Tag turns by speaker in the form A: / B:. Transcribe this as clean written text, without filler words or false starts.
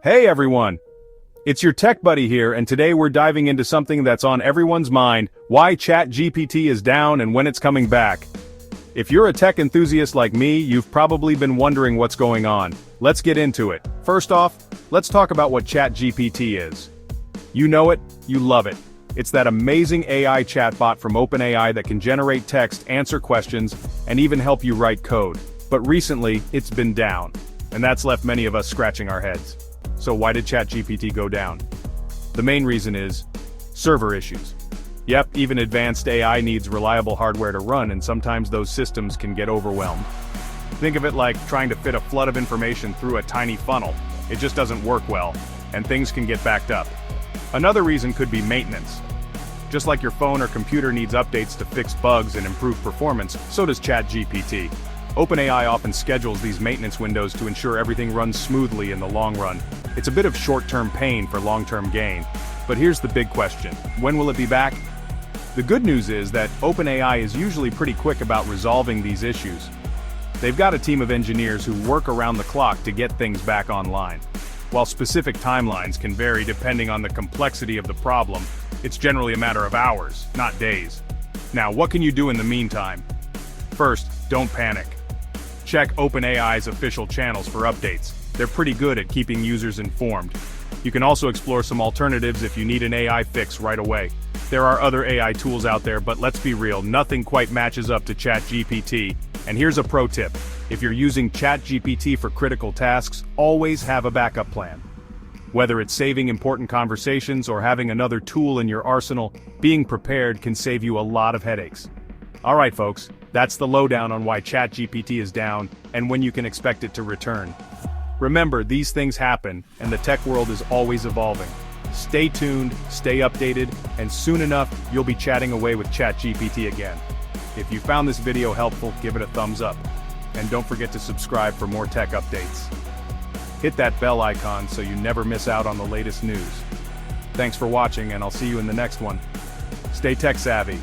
A: Hey everyone! It's your tech buddy here, and today we're diving into something that's on everyone's mind: why ChatGPT is down and when it's coming back. If you're a tech enthusiast like me, you've probably been wondering what's going on. Let's get into it. First off, let's talk about what ChatGPT is. You know it, you love it. It's that amazing AI chatbot from OpenAI that can generate text, answer questions, and even help you write code. But recently, it's been down, and that's left many of us scratching our heads. So why did ChatGPT go down? The main reason is server issues. Yep, even advanced AI needs reliable hardware to run, and sometimes those systems can get overwhelmed. Think of it like trying to fit a flood of information through a tiny funnel. It just doesn't work well, and things can get backed up. Another reason could be maintenance. Just like your phone or computer needs updates to fix bugs and improve performance, so does ChatGPT. OpenAI often schedules these maintenance windows to ensure everything runs smoothly in the long run. It's a bit of short-term pain for long-term gain. But here's the big question: when will it be back? The good news is that OpenAI is usually pretty quick about resolving these issues. They've got a team of engineers who work around the clock to get things back online. While specific timelines can vary depending on the complexity of the problem, it's generally a matter of hours, not days. Now, what can you do in the meantime? First, don't panic. Check OpenAI's official channels for updates. They're pretty good at keeping users informed. You can also explore some alternatives if you need an AI fix right away. There are other AI tools out there, but let's be real, nothing quite matches up to ChatGPT. And here's a pro tip: if you're using ChatGPT for critical tasks, always have a backup plan. Whether it's saving important conversations or having another tool in your arsenal, being prepared can save you a lot of headaches. Alright folks, that's the lowdown on why ChatGPT is down and when you can expect it to return. Remember, these things happen, and the tech world is always evolving. Stay tuned, stay updated, and soon enough, you'll be chatting away with ChatGPT again. If you found this video helpful, give it a thumbs up. And don't forget to subscribe for more tech updates. Hit that bell icon so you never miss out on the latest news. Thanks for watching, and I'll see you in the next one. Stay tech savvy.